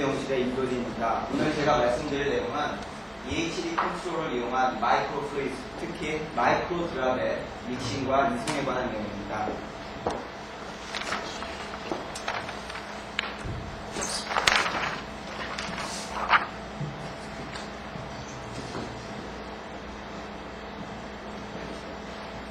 배용실의 이도진입니다. 오늘 제가 말씀드릴 내용은 EHD 컨트롤을 이용한 마이크로 플루이드, 특히 마이크로 드랍의 믹싱과 이송에 관한 내용입니다.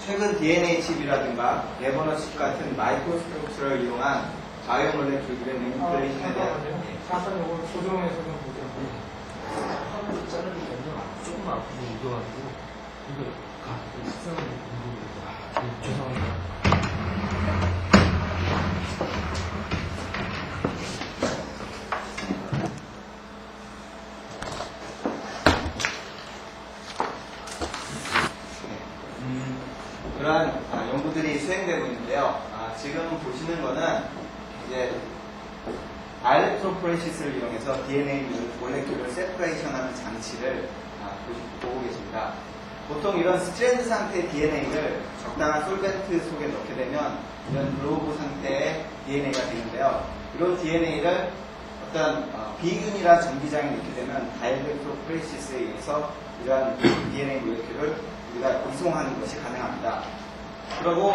최근 DNA 칩이라든가 레버너 칩 같은 마이크로 스트럭처를 이용한 바이오몰레큘들의 매니플레이션에 대한 잠깐 이걸 조정해서 좀 보세요. 하고 자르면 조금 앞으로 묻어가지고 이거 식상을 공부를 죄송합니다. 그러한 연구들이 수행되고 있는데요. 지금 보시는 거는 이제 알렉트로포레시스를 이용해서 DNA 몰레큘을 세퍼레이션하는 장치를 보고 계십니다. 보통 이런 스트랜드 상태의 DNA를 적당한 솔벤트 속에 넣게 되면 이런 글로브 상태의 DNA가 되는데요. 이런 DNA를 어떤 비균이나 전기장에 넣게 되면 알렉트로포레시스에 의해서 이러한 DNA 몰레큘을 우리가 이송하는 것이 가능합니다. 그리고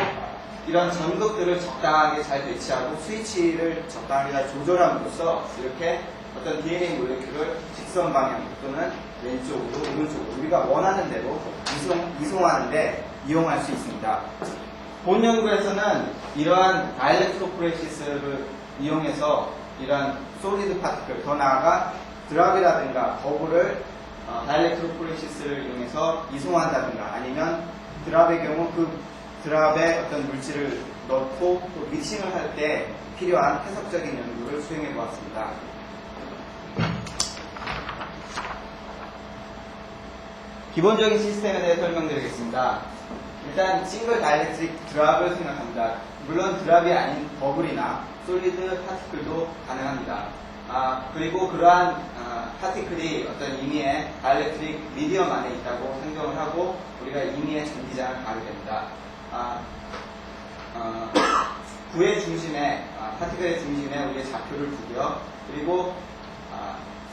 이런 전극들을 적당하게 잘 배치하고 스위치를 적당하게 잘 조절함으로써 이렇게 어떤 DNA 몰레큘을 직선 방향 또는 왼쪽으로 오른쪽으로 우리가 원하는 대로 이송하는데 이용할 수 있습니다. 본 연구에서는 이러한 다이렉트로포레시스를 이용해서 이러한 솔리드 파티클, 더 나아가 드랍이라든가 버블을 다이렉트로포레시스를 이용해서 이송한다든가 아니면 드랍의 경우 그 드랍에 어떤 물질을 넣고 또 믹싱을 할 때 필요한 해석적인 연구를 수행해 보았습니다. 기본적인 시스템에 대해 설명드리겠습니다. 일단 싱글 다이렉트릭 드랍을 생각합니다. 물론 드랍이 아닌 버블이나 솔리드 파티클도 가능합니다. 그리고 그러한 파티클이 어떤 임의의 다이렉트릭 미디엄 안에 있다고 생각을 하고 우리가 임의의 전기장을 가게 됩니다. 구의 중심에, 파티클의 중심에 우리의 좌표를 두고요. 그리고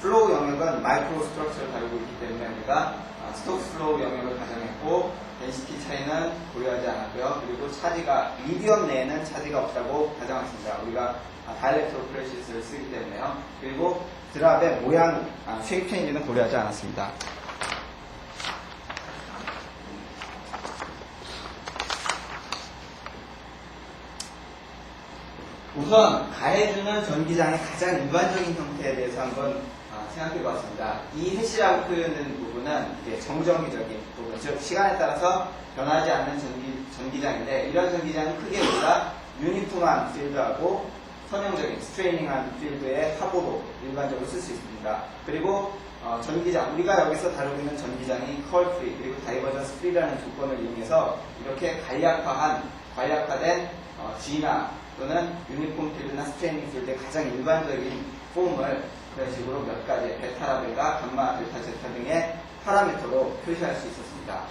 플로우 영역은 마이크로 스트럭처를 다루고 있기 때문에 우리가 스톡스 플로우 영역을 가정했고 덴시티 차이는 고려하지 않았고요. 그리고 차지가 미디엄 내에는 차지가 없다고 가정했습니다. 우리가 다이렉트로포레시스를 쓰기 때문에요. 그리고 드랍의 모양, 쉐입 체인지는 고려하지 않았습니다. 우선 가해주는 전기장의 가장 일반적인 형태에 대해서 한번 생각해 보았습니다. 이 해시라고 표현된 부분은 이제 정정기적인 부분, 즉 시간에 따라서 변하지 않는 전기장인데 이런 전기장은 크게 우리가 유니폼한 필드하고 선형적인 스트레이닝한 필드의 합으로 일반적으로 쓸 수 있습니다. 그리고 전기장, 우리가 여기서 다루고 있는 전기장이 컬 프리 그리고 다이버전스 프리라는 조건을 이용해서 이렇게 간략화된 G나 또는 유니폼 필드나 스트레이닝 필드의 가장 일반적인 폼을 그런 식으로 몇 가지 베타라든가 감마, 델타, 제타 등의 파라미터로 표시할 수 있었습니다.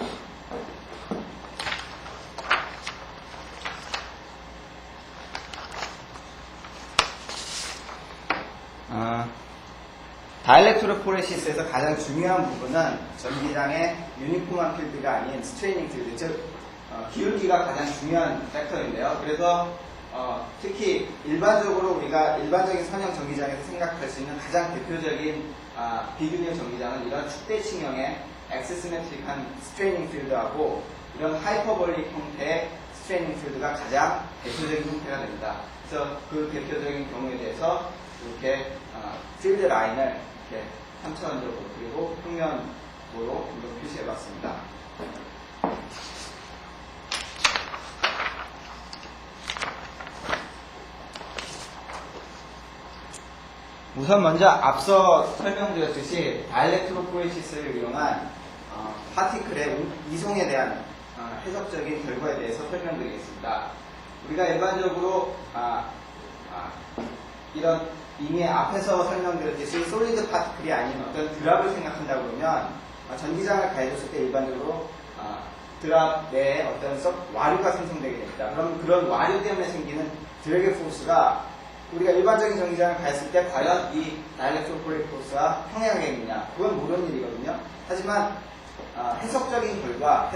다이렉트로포레시스에서 가장 중요한 부분은 전기장의 유니폼한 필드가 아닌 스트레이닝 필드, 즉 기울기가 가장 중요한 팩터인데요. 그래서 특히 일반적으로 우리가 일반적인 선형 전기장에서 생각할 수 있는 가장 대표적인 비균형 전기장은 이런 축대칭형의 엑스시메트릭한 스트레이닝 필드하고 이런 하이퍼볼릭 형태의 스트레이닝 필드가 가장 대표적인 형태가 됩니다. 그래서 그 대표적인 경우에 대해서 이렇게 필드 라인을 이렇게 3차원적으로 그리고 평면으로 표시해 봤습니다. 우선 먼저 앞서 설명드렸듯이 다이렉트로포레시스를 이용한 파티클의 이송에 대한 해석적인 결과에 대해서 설명드리겠습니다. 우리가 일반적으로 이런 이미 앞에서 설명드렸듯이 솔리드 파티클이 아닌 어떤 드랍을 생각한다고 그러면 전기장을 가해줬을 때 일반적으로 드랍 내에 어떤 와류가 생성되게 됩니다. 그럼 그런 와류 때문에 생기는 드래그 포스가 우리가 일반적인 전기장을 가했을 때 과연 이 다이렉트로포렉 포스가 평행하겠느냐, 그건 모르는 일이거든요. 하지만 해석적인 결과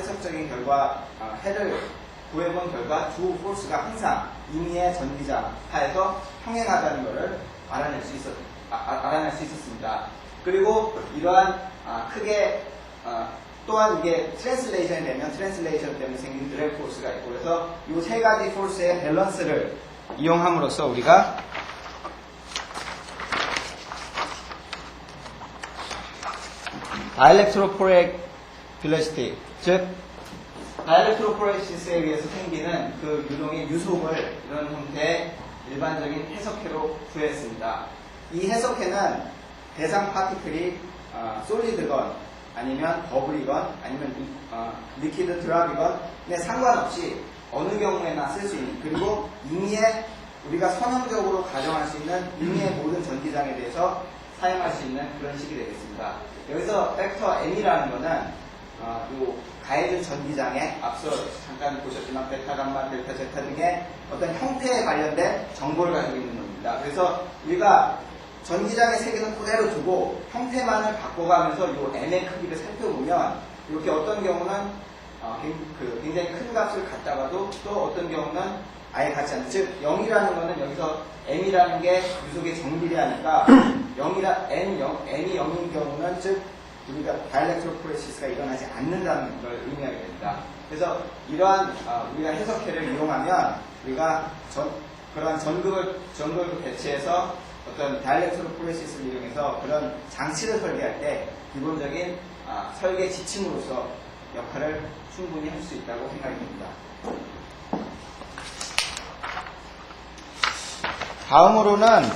해를 구해본 결과 두 포스가 항상 임의의 전기장 하에서 평행하다는 것을 알아낼 수 있었습니다. 그리고 이러한 크게 또한 이게 트랜슬레이션이 되면 트랜슬레이션 때문에 생긴 드래그 포스가 있고, 그래서 이 세 가지 포스의 밸런스를 이용함으로써 우리가 다이렉트로포렉 빌러시티, 즉 다이렉트로포레시스에 의해서 생기는 그 유동의 유속을 이런 형태의 일반적인 해석회로 구했습니다. 이 해석회는 대상 파티클이 솔리드건 아니면 버블이건 아니면 리퀴드 드랍이건에 상관없이 어느 경우에나 쓸 수 있는, 그리고 임의의 우리가 선형적으로 가정할 수 있는 임의의 모든 전기장에 대해서 사용할 수 있는 그런 식이 되겠습니다. 여기서 팩터 N이라는 것은 요 가해준 전기장에 앞서 잠깐 보셨지만 베타, 감마, 델타, 제타 등의 어떤 형태에 관련된 정보를 가지고 있는 겁니다. 그래서 우리가 전기장의 세계는 그대로 두고 형태만을 바꿔가면서 이 N의 크기를 살펴보면 이렇게 어떤 경우는 굉장히 큰 값을 갖다가도 또 어떤 경우는 아예 같지 않는, 즉 0이라는 거는 여기서 M이라는 게 유속의 정비례하니까 N이 0인 경우는 즉 우리가 다이렉트로포레시스가 일어나지 않는다는 걸 의미하게 됩니다. 그래서 이러한 우리가 해석회를 이용하면 우리가 그러한 전극을 배치해서 어떤 다이렉트로포레시스를 이용해서 그런 장치를 설계할 때 기본적인 설계 지침으로서 역할을 충분히 할 수 있다고 생각이 됩니다. 다음으로는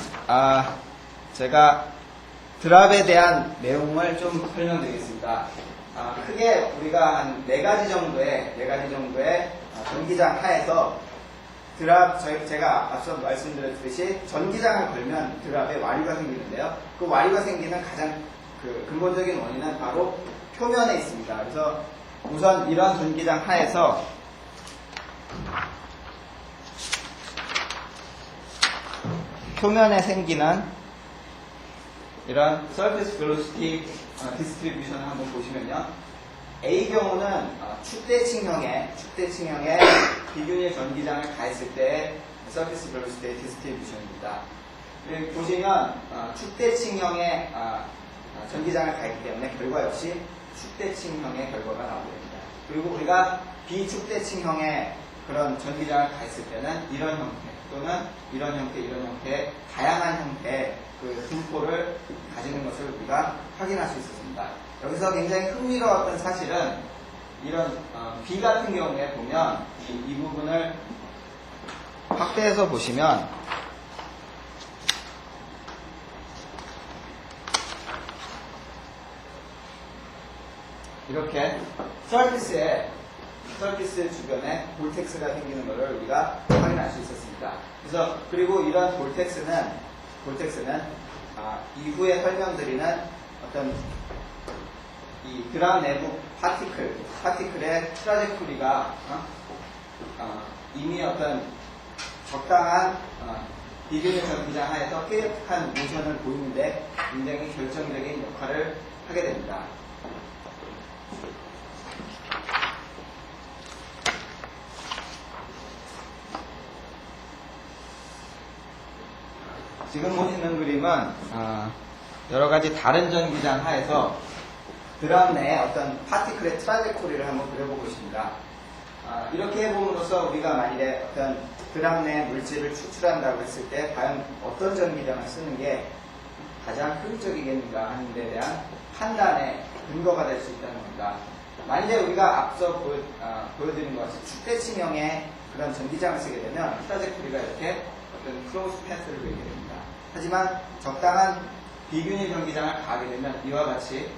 제가 드랍에 대한 내용을 좀 설명드리겠습니다. 크게 우리가 한 4가지 정도의 전기장 하에서 드랍, 제가 앞서 말씀드렸듯이 전기장을 걸면 드랍에 와류가 생기는데요. 그 와류가 생기는 가장 근본적인 원인은 바로 표면에 있습니다. 그래서 우선 이런 전기장 하에서 표면에 생기는 이런 surface velocity distribution을 한번 보시면요. A 경우는 축대칭형의 비균일 전기장을 가했을 때의 surface velocity distribution입니다. 여기 보시면 축대칭형의 전기장을 가했기 때문에 결과 역시 축대칭형의 결과가 나오게 됩니다. 그리고 우리가 비축대칭형의 그런 전기장을 가했을 때는 이런 형태 또는 이런 형태의 다양한 형태의 그 분포를 가지는 것을 우리가 확인할 수 있었습니다. 여기서 굉장히 흥미로웠던 사실은 이런 B 같은 경우에 보면 이 부분을 확대해서 보시면 이렇게 서피스 주변에 볼텍스가 생기는 것을 우리가 확인할 수 있었습니다. 그래서 그리고 이런 볼텍스는 이후에 설명드리는 어떤 이 드랍 내부 파티클의 트라젝토리가 이미 어떤 적당한 비균일 전기장 하에서 쾌적한 모션을 보이는데 굉장히 결정적인 역할을 하게 됩니다. 지금 보시는 그림은 여러가지 다른 전기장 하에서 드랍 내에 어떤 파티클의 트라젝토리를 한번 그려보고 있습니다. 이렇게 해봄으로써 우리가 만일에 어떤 드랍 내 물질을 추출한다고 했을 때 과연 어떤 전기장을 쓰는 게 가장 효율적이겠는가 하는 데 대한 판단의 근거가 될 수 있다는 겁니다. 만일에 우리가 앞서 보여드린 것 같이 축대칭형의 그런 전기장을 쓰게 되면 트라젝토리가 이렇게 어떤 크로스 패스를 그리게 됩니다. 하지만 적당한 비균일 전기장을 가게 되면 이와 같이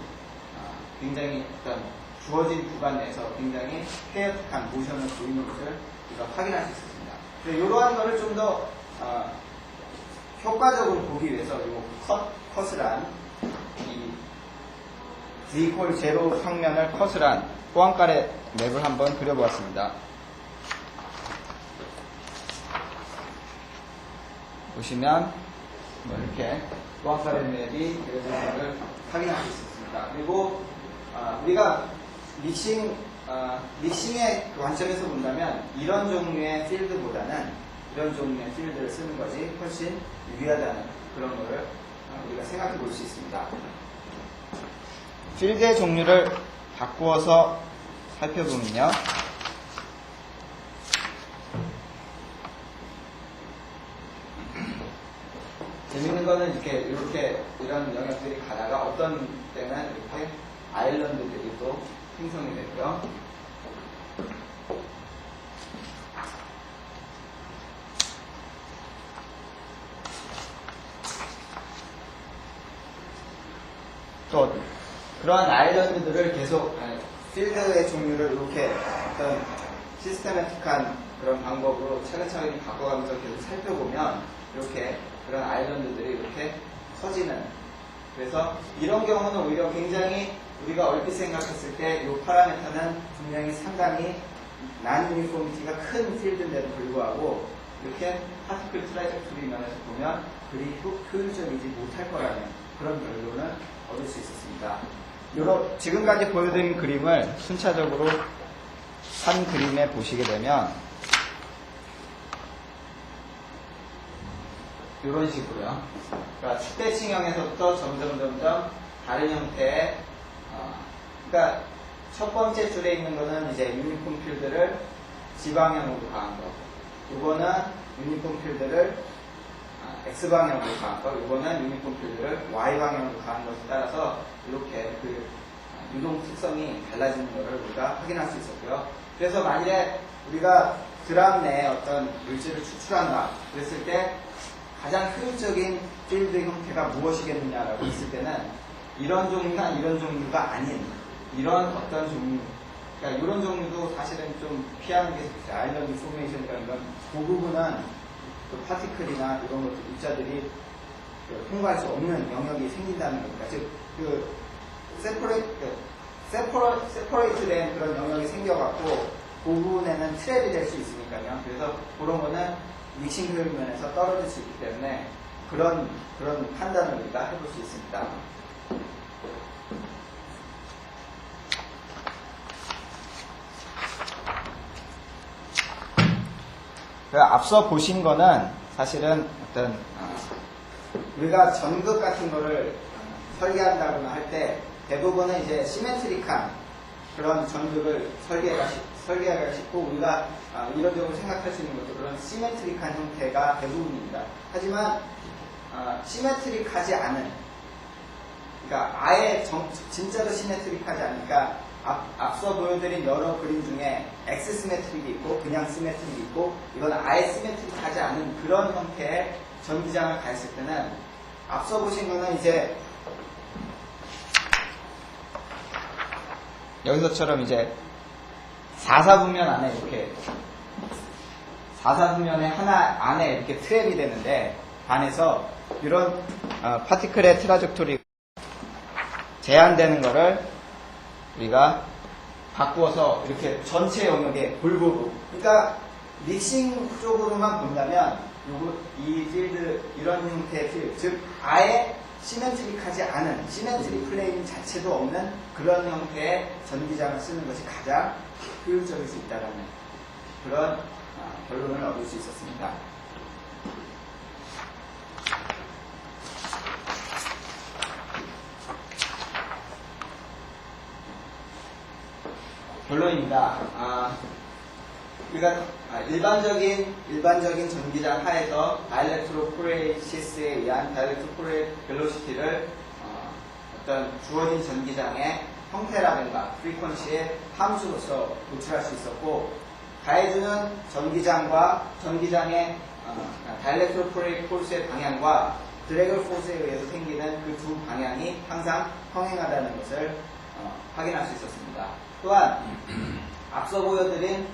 굉장히 어떤 주어진 구간 내에서 굉장히 쾌적한 모션을 보이는 것을 우리가 확인할 수 있습니다. 이러한 것을 좀 더 효과적으로 보기 위해서 이 컷을 이 Z=0 평면을 컷을 한 포항가래 맵을 한번 그려보았습니다. 보시면 뭐 이렇게 보안카드 맵이 그려진 것을 확인할 수 있습니다. 그리고 우리가 믹싱의 그 관점에서 본다면 이런 종류의 필드보다는 이런 종류의 필드를 쓰는 것이 훨씬 유리하다는 그런 거를 우리가 생각해 볼 수 있습니다. 필드의 종류를 바꾸어서 살펴보면요. 재밌는 거는 이렇게 이런 영역들이 가다가 어떤 때는 이렇게 아일랜드들이 또 생성이 되고요. 또 그러한 아일랜드들을 계속 필드의 종류를 이렇게 어떤 시스테매틱한 그런 방법으로 차근차근 바꿔가면서 계속 살펴보면 이렇게 그런 아일랜드들이 이렇게 커지는, 그래서 이런 경우는 오히려 굉장히 우리가 얼핏 생각했을 때 이 파라메터는 분명히 상당히 난 유니포미티가 큰 필드인데도 불구하고 이렇게 파티클 트라이젝토리 면에서 보면 그리 효율적이지 못할 거라는 그런 결론을 얻을 수 있었습니다. 지금까지 보여드린 그림을 순차적으로 한 그림에 보시게 되면 이런 식으로요. 그러니까 축대칭형에서부터 점점 다른 형태의 그러니까 첫 번째 줄에 있는 거는 이제 유니폼 필드를 G방향으로 가한 거, 이거는 유니폼 필드를 X방향으로 가한 거, 이거는 유니폼 필드를 Y방향으로 가한 것에 따라서 이렇게 그 유동 특성이 달라지는 것을 우리가 확인할 수 있었고요. 그래서 만일에 우리가 드럼 내에 어떤 물질을 추출한다 그랬을 때 가장 효율적인 필드 형태가 무엇이겠느냐라고 했을 때는 이런 종류나 이런 종류가 아닌 이런 어떤 종류, 그러니까 이런 종류도 사실은 좀 피하는 게 있어요. 아일랜드 포메이션이라는 건 그 부분은 그 파티클이나 이런 것들 입자들이 통과할 수 없는 영역이 생긴다는 겁니다. 즉, 그 세퍼레이트된 그런 영역이 생겨갖고 그 부분에는 트랩이 될 수 있으니까요. 그래서 그런 거는 믹싱 효율 면에서 떨어질 수 있기 때문에 그런 판단을 우리가 해볼 수 있습니다. 앞서 보신 거는 사실은 어떤 우리가 전극 같은 거를 설계한다거나 할 때 대부분은 이제 시메트릭한 그런 전극을 설계하기가 쉽고 우리가 이론적으로 생각할 수 있는 것도 그런 시메트릭한 형태가 대부분입니다. 하지만 시메트릭하지 않은, 그러니까 아예 진짜로 시메트릭하지 않으니까 앞서 보여드린 여러 그림 중에 X 시메트릭이 있고 그냥 시메트릭이 있고 이건 아예 시메트릭하지 않은 그런 형태의 전기장을 가했을 때는 앞서 보신 거는 이제 여기서처럼 이제 4사분면 안에 이렇게 4사분면의 하나 안에 이렇게 트랩이 되는데 반해서 이런 파티클의 트라젝토리 제한되는 거를 우리가 바꾸어서 이렇게 전체 영역에 골고루, 그러니까 믹싱 쪽으로만 본다면 이 필드, 이런 형태의 필드, 즉 아예 시메트릭하지 않은, 시메트릭 플레인 자체도 없는 그런 형태의 전기장을 쓰는 것이 가장 효율적일 수 있다는 그런 결론을 얻을 수 있었습니다. 결론입니다. 우리가 일반적인 전기장 하에서 다이렉트로포레시스에 의한 다이렉트로포레 벨로시티를 어떤 주어진 전기장의 형태라든가 프리퀀시의 함수로서 도출할 수 있었고, 가해주는 전기장과 전기장의 다이렉트로포레 포스의 방향과 드래그 포스에 의해서 생기는 그 두 방향이 항상 평행하다는 것을 확인할 수 있었습니다. 또한 앞서 보여드린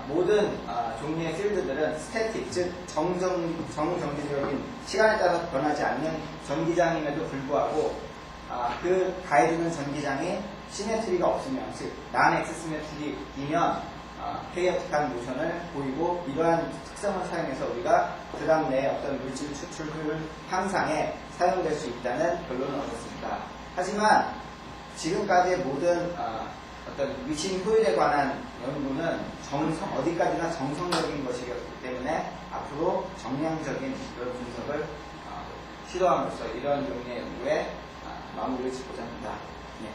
모든 종류의 필드들은 스태틱, 즉 정정기적인 시간에 따라서 변하지 않는 전기장임에도 불구하고 그 가해주는 전기장이 시메트리가 없으면, 즉 난엑스 시메트리이면 페리어틱한 모션을 보이고 이러한 특성을 사용해서 우리가 드랍 내에 어떤 물질 추출을 향상에 사용될 수 있다는 결론을 얻었습니다. 하지만 지금까지의 모든 어떤 미싱 효율에 관한 연구는 어디까지나 정성적인 것이었기 때문에 앞으로 정량적인 이런 분석을 시도함으로써 이런 종류의 연구에 마무리를 짓고자 합니다. 예.